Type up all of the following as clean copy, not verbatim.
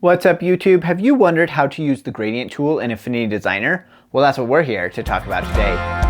What's up YouTube? Have you wondered how to use the gradient tool in Affinity Designer? Well, that's what we're here to talk about today.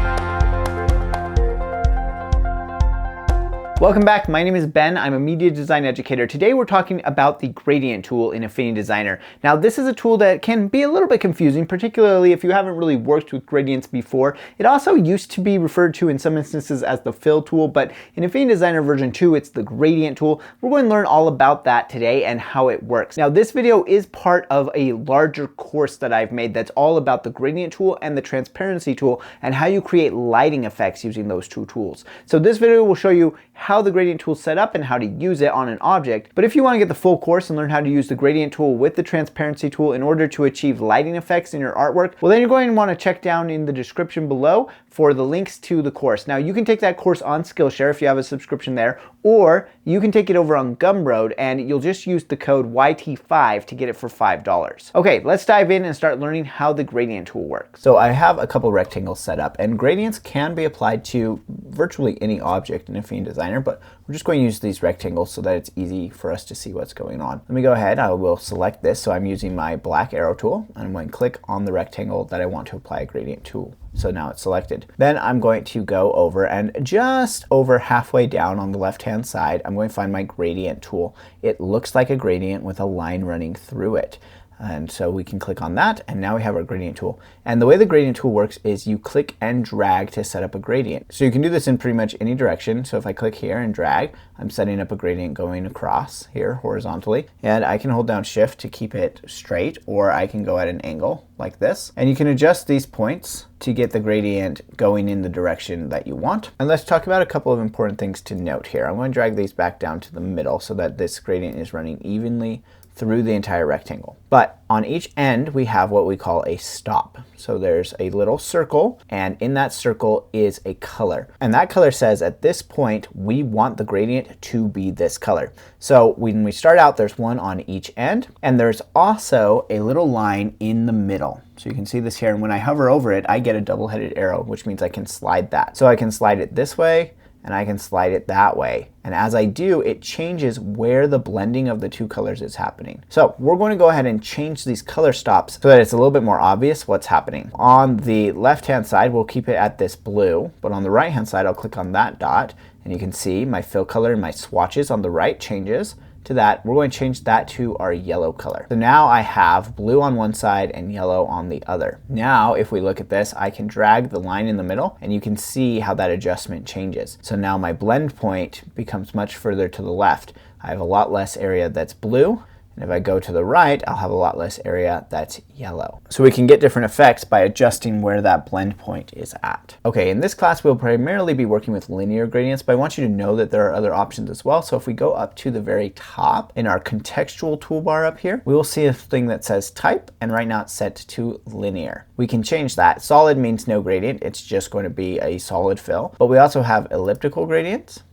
Welcome back, my name is Ben, I'm a media design educator. Today we're talking about the gradient tool in Affinity Designer. Now this is a tool that can be a little bit confusing, particularly if you haven't really worked with gradients before. It also used to be referred to in some instances as the fill tool, but in Affinity Designer version 2 it's the gradient tool. We're going to learn all about that today and how it works. Now this video is part of a larger course that I've made that's all about the gradient tool and the transparency tool and how you create lighting effects using those two tools. So this video will show you how the gradient tool is set up and how to use it on an object. But if you want to get the full course and learn how to use the gradient tool with the transparency tool in order to achieve lighting effects in your artwork, well then you're going to want to check down in the description below for the links to the course. Now you can take that course on Skillshare if you have a subscription there, or you can take it over on Gumroad and you'll just use the code YT5 to get it for $5. Okay, let's dive in and start learning how the gradient tool works. So I have a couple rectangles set up, and gradients can be applied to virtually any object in Affinity Designer, but we're just going to use these rectangles so that it's easy for us to see what's going on. Let me go ahead, I will select this. So I'm using my black arrow tool and I'm going to click on the rectangle that I want to apply a gradient tool. So now it's selected. Then I'm going to go over and just over halfway down on the left hand side, I'm going to find my gradient tool. It looks like a gradient with a line running through it. And so we can click on that, and now we have our gradient tool. And the way the gradient tool works is you click and drag to set up a gradient. So you can do this in pretty much any direction. So if I click here and drag, I'm setting up a gradient going across here horizontally. And I can hold down Shift to keep it straight, or I can go at an angle like this. And you can adjust these points to get the gradient going in the direction that you want. And let's talk about a couple of important things to note here. I'm going to drag these back down to the middle so that this gradient is running evenly through the entire rectangle. But on each end we have what we call a stop. So there's a little circle, and in that circle is a color. And that color says at this point we want the gradient to be this color. So when we start out, there's one on each end, and there's also a little line in the middle. So you can see this here, and when I hover over it I get a double-headed arrow, which means I can slide that. So I can slide it this way and I can slide it that way. And as I do, it changes where the blending of the two colors is happening. So we're going to go ahead and change these color stops so that it's a little bit more obvious what's happening. On the left-hand side, we'll keep it at this blue, but on the right-hand side, I'll click on that dot, and you can see my fill color and my swatches on the right changes to that. We're going to change that to our yellow color. So now I have blue on one side and yellow on the other. Now if we look at this, I can drag the line in the middle and you can see how that adjustment changes. So now my blend point becomes much further to the left. I have a lot less area that's blue, and if I go to the right, I'll have a lot less area that's yellow. So we can get different effects by adjusting where that blend point is at. Okay, in this class we'll primarily be working with linear gradients, but I want you to know that there are other options as well. So if we go up to the very top in our contextual toolbar up here, we will see a thing that says type, and right now it's set to linear. We can change that. Solid means no gradient, it's just going to be a solid fill. But we also have elliptical gradients,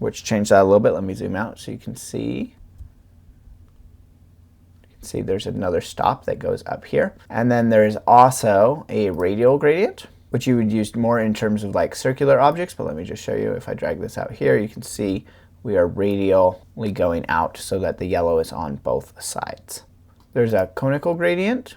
which change that a little bit. Let me zoom out so you can see. See, there's another stop that goes up here. And then there's also a radial gradient, which you would use more in terms of like circular objects, but let me just show you. If I drag this out here, you can see we are radially going out so that the yellow is on both sides. There's a conical gradient,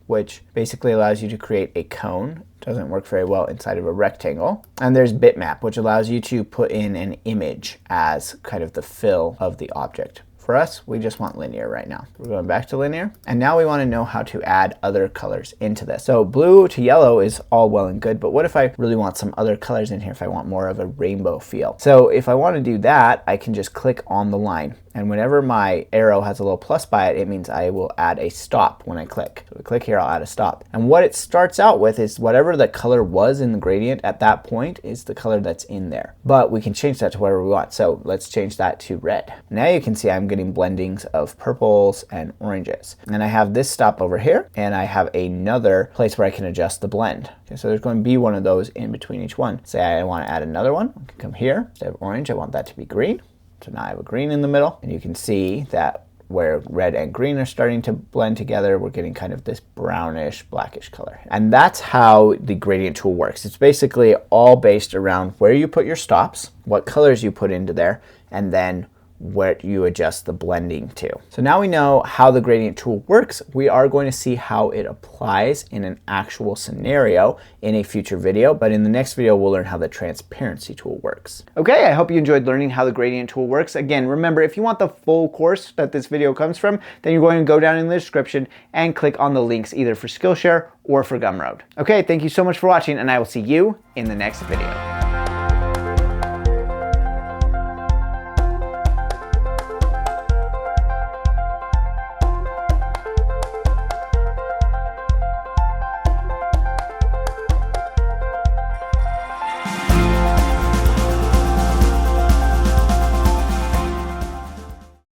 which basically allows you to create a cone. It doesn't work very well inside of a rectangle. And there's bitmap, which allows you to put in an image as kind of the fill of the object. For us, we just want linear right now. We're going back to linear. And now we want to know how to add other colors into this. So blue to yellow is all well and good, but what if I really want some other colors in here, if I want more of a rainbow feel? So if I want to do that, I can just click on the line. And whenever my arrow has a little plus by it, it means I will add a stop when I click. So I click here, I'll add a stop. And what it starts out with is whatever the color was in the gradient at that point is the color that's in there. But we can change that to whatever we want. So let's change that to red. Now you can see I'm getting blendings of purples and oranges. And I have this stop over here, and I have another place where I can adjust the blend. Okay, so there's going to be one of those in between each one. Say I want to add another one. I can come here. Instead of orange, I want that to be green. So now I have a green in the middle, and you can see that where red and green are starting to blend together, we're getting kind of this brownish, blackish color. And that's how the gradient tool works. It's basically all based around where you put your stops, what colors you put into there, and then what you adjust the blending to. So now we know how the gradient tool works. We are going to see how it applies in an actual scenario in a future video, but in the next video we'll learn how the transparency tool works. Okay, I hope you enjoyed learning how the gradient tool works. Again, remember, if you want the full course that this video comes from, then you're going to go down in the description and click on the links either for Skillshare or for Gumroad. Okay, thank you so much for watching, and I will see you in the next video.